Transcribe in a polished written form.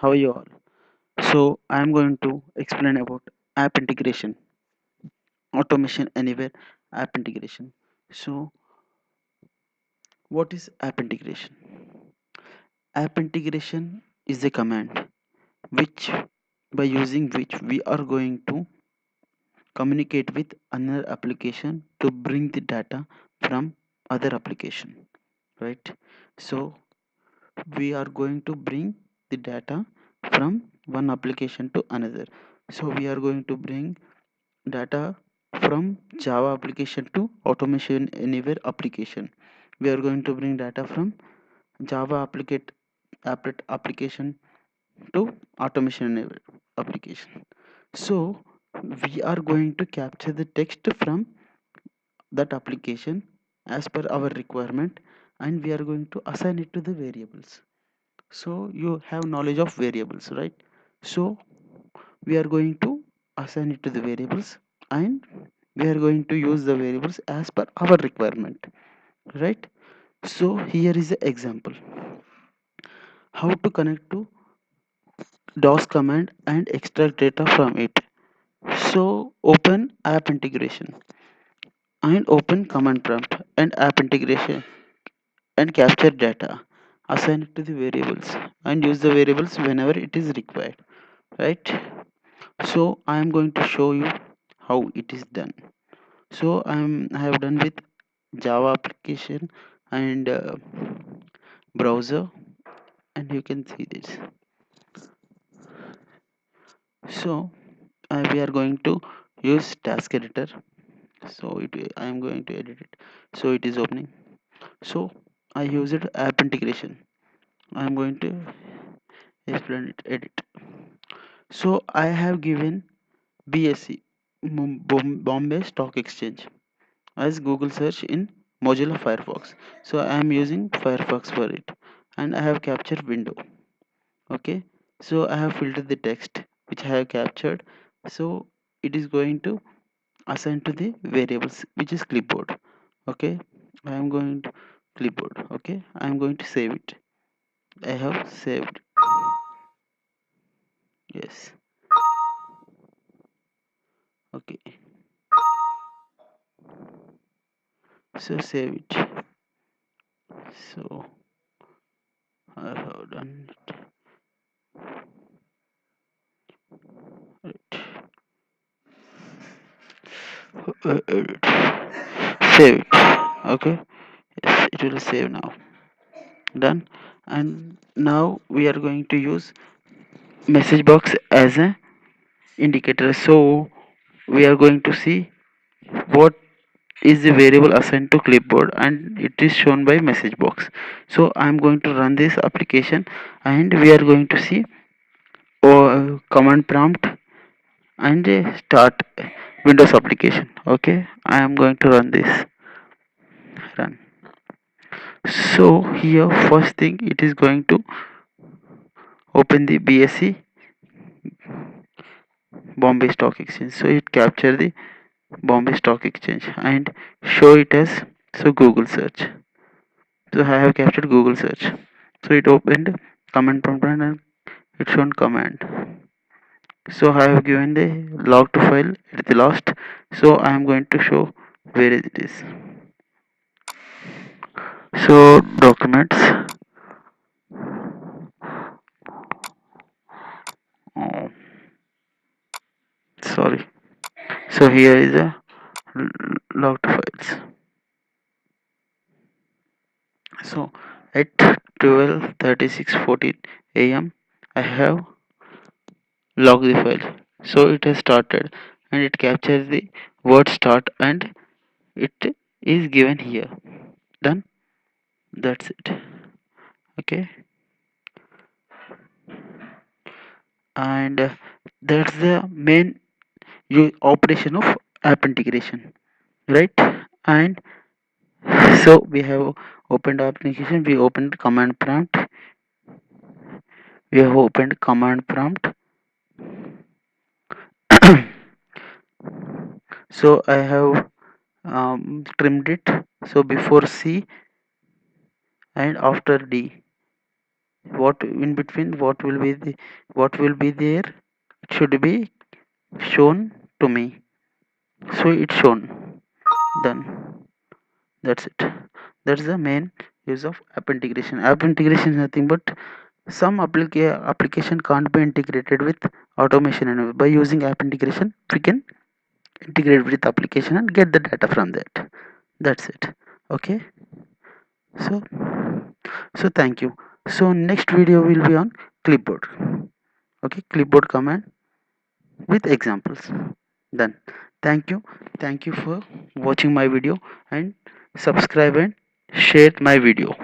How are you all? So I am going to explain about app integration, automation anywhere, app integration. So what is app integration? App integration is a command which by using which we are going to communicate with another application to bring the data from other application, right? So we are going to bring the data from one application to another. So we are going to bring data from Java application to automation anywhere application. We are going to bring data from Java application to automation anywhere application. So we are going to capture the text from that application as per our requirement, and we are going to assign it to the variables. So you have knowledge of variables, right? So we are going to assign it to the variables, and we are going to use the variables as per our requirement, right? So here is the example how to connect to DOS command and extract data from it. So open app integration and open command prompt and app integration and capture data, assign it to the variables and use the variables whenever it is required, right? So I am going to show you how it is done. So I have done with Java application and browser, and you can see this. So we are going to use task editor. So I am going to edit it. So it is opening. So I use it app integration. I am going to explain it, edit. So I have given BSC, Bombay Stock Exchange, as Google search in Mozilla Firefox. So I am using Firefox for it, and I have captured window. Okay, so I have filtered the text which I have captured. So it is going to assign to the variables which is clipboard. Okay, I am going to clipboard. Okay, I am going to save it. I have saved. Yes. Okay, so save it. So I have done it. Edit. Save it. Okay, yes, it will save now. Done. And now we are going to use message box as a indicator. So we are going to see what is the variable assigned to clipboard, and it is shown by message box. So I am going to run this application, and we are going to see command prompt and start Windows application. Okay, I am going to run this. Run. So here first thing it is going to open the BSC, Bombay Stock Exchange. So it capture the Bombay Stock Exchange and show it as so Google search. So I have captured Google search. So it opened command prompt and it shown command. So I have given the log to file at the last. So I am going to show where it is. So documents. Oh, sorry. So here is a log to files. So at 12:36:14 a.m. I have logged the file. So it has started and it captures the word start and it is given here. Done. That's it. Okay. And that's the main operation of app integration, right? And so we have opened application. We opened command prompt. We have opened command prompt. So I have trimmed it. So before C and after D. what in between, what will be there, it should be shown to me, so it's shown. Done. That's it. That's the main use of app integration. App integration is nothing but some application can't be integrated with automation, and by using app integration we can integrate with application and get the data from that. That's it. Okay. So thank you. So next video will be on clipboard. Okay, clipboard command with examples. Done. Thank you. Thank you for watching my video, and subscribe and share my video.